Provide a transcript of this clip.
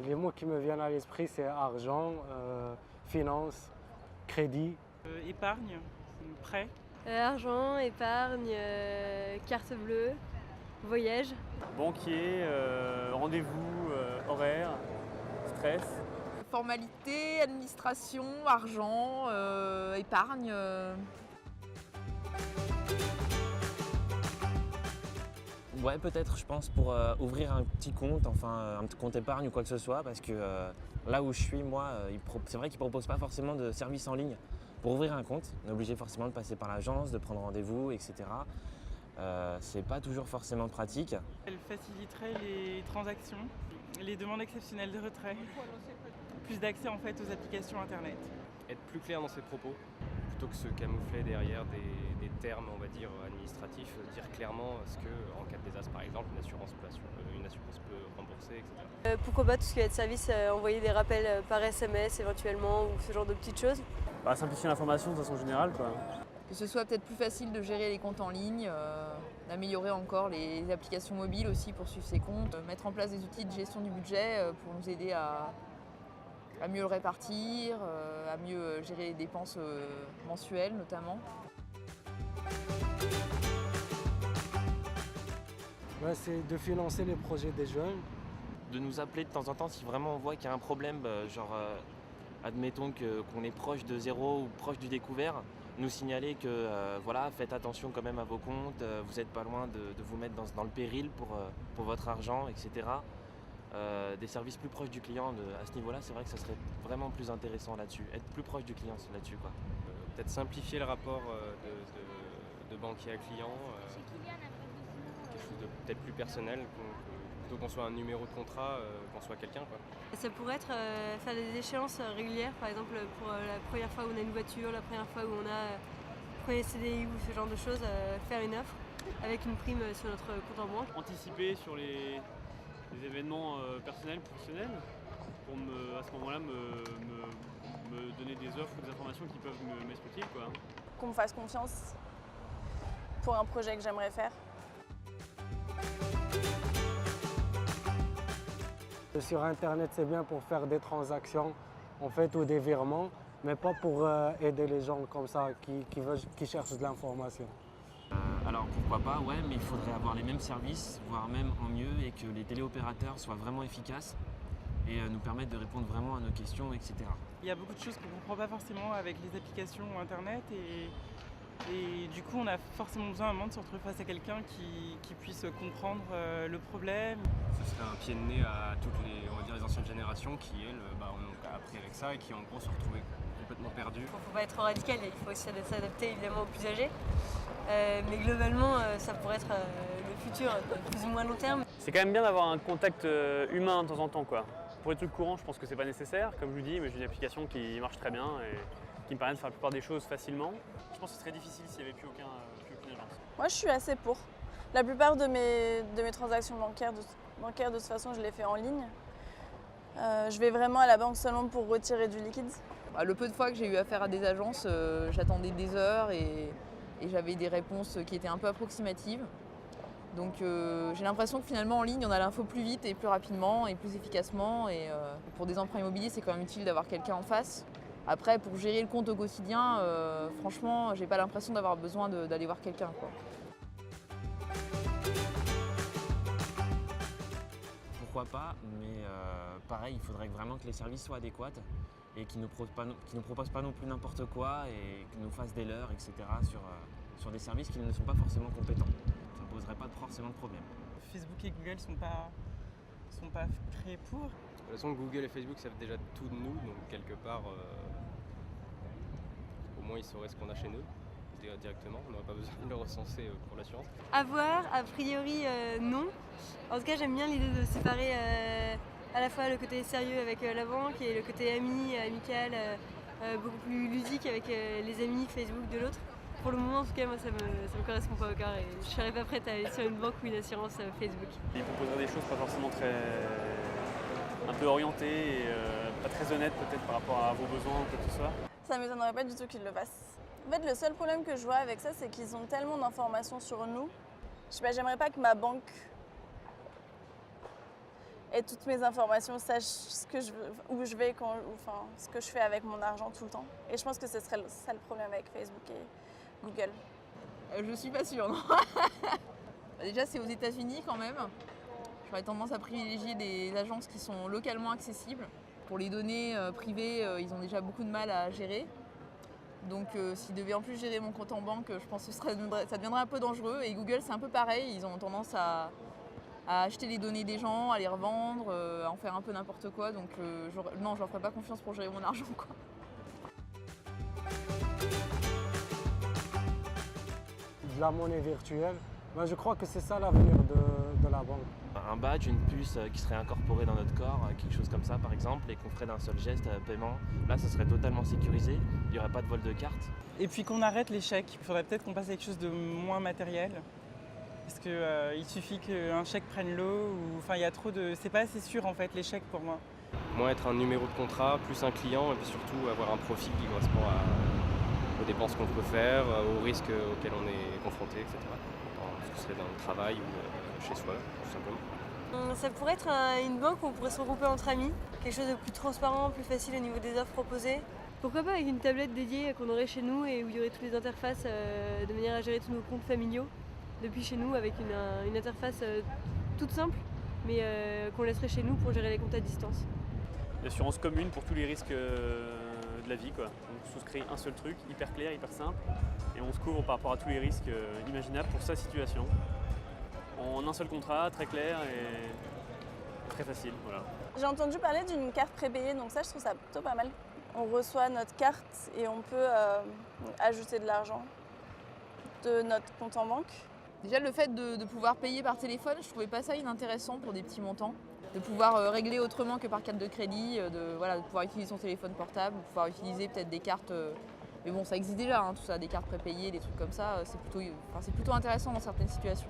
Les mots qui me viennent à l'esprit, c'est argent, finance, crédit. Épargne, prêt. Argent, épargne, carte bleue, voyage. Banquier, rendez-vous, horaire, stress. Formalité, administration, argent, épargne. Ouais, peut-être, je pense, pour ouvrir un petit compte, enfin un petit compte épargne ou quoi que ce soit, parce que là où je suis, moi, c'est vrai qu'ils ne proposent pas forcément de services en ligne. Pour ouvrir un compte, on est obligé forcément de passer par l'agence, de prendre rendez-vous, etc. C'est pas toujours forcément pratique. Elle faciliterait les transactions, les demandes exceptionnelles de retrait, plus d'accès en fait aux applications internet. Être plus clair dans ses propos, plutôt que se camoufler derrière des termes, on va dire, administratifs, dire clairement ce qu'en cas de désastre, par exemple, une assurance peut rembourser, etc. Pourquoi pas tout ce qui va être service, envoyer des rappels par SMS éventuellement ou ce genre de petites choses. Simplifier l'information de façon générale, quoi. Que ce soit peut-être plus facile de gérer les comptes en ligne, d'améliorer encore les applications mobiles aussi pour suivre ses comptes, mettre en place des outils de gestion du budget pour nous aider à mieux le répartir, à mieux gérer les dépenses mensuelles notamment. Ouais, c'est de financer les projets des jeunes. De nous appeler de temps en temps si vraiment on voit qu'il y a un problème, admettons qu'on est proche de zéro ou proche du découvert, nous signaler que voilà, faites attention quand même à vos comptes, vous n'êtes pas loin de vous mettre dans le péril pour votre argent, etc. Des services plus proches du client à ce niveau-là, c'est vrai que ça serait vraiment plus intéressant là-dessus, être plus proche du client là-dessus, quoi. Peut-être simplifier le rapport de banquier à client, quelque chose de peut-être plus personnel, plutôt qu'on soit un numéro de contrat, qu'on soit quelqu'un, quoi. Ça pourrait être faire des échéances régulières, par exemple pour la première fois où on a une voiture, la première fois où on a le premier CDI ou ce genre de choses, faire une offre avec une prime sur notre compte en banque. Anticiper sur les événements personnels, professionnels, pour à ce moment-là me donner des offres ou des informations qui peuvent m'être utiles, quoi. Qu'on me fasse confiance pour un projet que j'aimerais faire. Sur Internet, c'est bien pour faire des transactions en fait, ou des virements, mais pas pour aider les gens comme ça qui cherchent de l'information. Alors pourquoi pas, ouais, mais il faudrait avoir les mêmes services, voire même en mieux, et que les téléopérateurs soient vraiment efficaces et nous permettent de répondre vraiment à nos questions, etc. Il y a beaucoup de choses qu'on ne comprend pas forcément avec les applications internet et du coup on a forcément besoin à un moment de se retrouver face à quelqu'un qui puisse comprendre le problème. Ce serait un pied de nez à toutes les anciennes générations qui, elles, ont appris avec ça et qui en gros se retrouvaient complètement perdues. Il ne faut pas être trop radical, il faut aussi s'adapter évidemment aux plus âgés. Mais globalement, ça pourrait être le futur, plus ou moins long terme. C'est quand même bien d'avoir un contact humain de temps en temps, quoi. Pour les trucs courants, je pense que c'est pas nécessaire, comme je vous dis, mais j'ai une application qui marche très bien et qui me permet de faire la plupart des choses facilement. Je pense que ce serait difficile s'il n'y avait plus aucune agence. Moi, je suis assez pour. La plupart de mes transactions bancaires, de toute façon, je les fais en ligne. Je vais vraiment à la banque seulement pour retirer du liquide. Le peu de fois que j'ai eu affaire à des agences, j'attendais des heures et j'avais des réponses qui étaient un peu approximatives. Donc j'ai l'impression que finalement en ligne on a l'info plus vite et plus rapidement et plus efficacement et pour des emprunts immobiliers c'est quand même utile d'avoir quelqu'un en face. Après pour gérer le compte au quotidien, franchement j'ai pas l'impression d'avoir besoin d'aller voir quelqu'un, quoi. Pourquoi pas, mais pareil, il faudrait vraiment que les services soient adéquats et qu'ils ne nous proposent pas non plus n'importe quoi et qu'ils nous fassent des leurres, etc. sur des services qui ne sont pas forcément compétents. Ça ne poserait pas forcément de problème. Facebook et Google sont pas créés pour. De toute façon, Google et Facebook savent déjà tout de nous, donc quelque part, au moins ils sauraient ce qu'on a chez nous directement. On n'aurait pas besoin de le recenser pour l'assurance. À voir, a priori non. En tout cas j'aime bien l'idée de séparer à la fois le côté sérieux avec la banque et le côté amical, beaucoup plus ludique avec les amis Facebook de l'autre. Pour le moment en tout cas moi ça me correspond pas au cœur et je serais pas prête à aller sur une banque ou une assurance Facebook. Ils proposeraient des choses pas forcément un peu orientées et pas très honnêtes peut-être par rapport à vos besoins ou quoi que ce soit. Ça ne m'étonnerait pas du tout qu'ils le fassent. En fait, le seul problème que je vois avec ça, c'est qu'ils ont tellement d'informations sur nous. Je sais pas, j'aimerais pas que ma banque ait toutes mes informations, sache ce que où je vais, ce que je fais avec mon argent tout le temps. Et je pense que ce serait ça le problème avec Facebook et Google. Je suis pas sûre, non. Déjà, c'est aux États-Unis quand même. J'aurais tendance à privilégier des agences qui sont localement accessibles. Pour les données privées, ils ont déjà beaucoup de mal à gérer. Donc s'ils devaient en plus gérer mon compte en banque, je pense que ça deviendrait un peu dangereux. Et Google, c'est un peu pareil. Ils ont tendance à acheter les données des gens, à les revendre, à en faire un peu n'importe quoi. Donc non, je leur ferai pas confiance pour gérer mon argent, quoi. De la monnaie virtuelle, ben, je crois que c'est ça l'avenir de la banque. Un badge, une puce qui serait incorporée dans notre corps, quelque chose comme ça par exemple, et qu'on ferait d'un seul geste paiement. Là, ça serait totalement sécurisé, il n'y aurait pas de vol de carte. Et puis qu'on arrête les chèques. Il faudrait peut-être qu'on passe à quelque chose de moins matériel. Parce qu'il suffit qu'un chèque prenne l'eau, enfin il y a trop de. C'est pas assez sûr en fait les chèques pour moi. Moins être un numéro de contrat, plus un client, et puis surtout avoir un profil qui correspond aux dépenses qu'on peut faire, aux risques auxquels on est confronté, etc. Ce que ce serait dans le travail ou chez soi, tout simplement. Ça pourrait être une banque où on pourrait se regrouper entre amis, quelque chose de plus transparent, plus facile au niveau des offres proposées. Pourquoi pas avec une tablette dédiée qu'on aurait chez nous et où il y aurait toutes les interfaces de manière à gérer tous nos comptes familiaux depuis chez nous avec une interface toute simple mais qu'on laisserait chez nous pour gérer les comptes à distance. L'assurance commune pour tous les risques de la vie, quoi. On souscrit un seul truc, hyper clair, hyper simple, et on se couvre par rapport à tous les risques imaginables pour sa situation. En un seul contrat, très clair et très facile. Voilà. J'ai entendu parler d'une carte prépayée, donc ça je trouve ça plutôt pas mal. On reçoit notre carte et on peut ajouter de l'argent de notre compte en banque. Déjà, le fait de pouvoir payer par téléphone, je trouvais pas ça inintéressant pour des petits montants. De pouvoir régler autrement que par carte de crédit, de pouvoir utiliser son téléphone portable, de pouvoir utiliser peut-être des cartes. Mais bon, ça existe déjà, hein, tout ça, des cartes prépayées, des trucs comme ça. C'est plutôt intéressant dans certaines situations.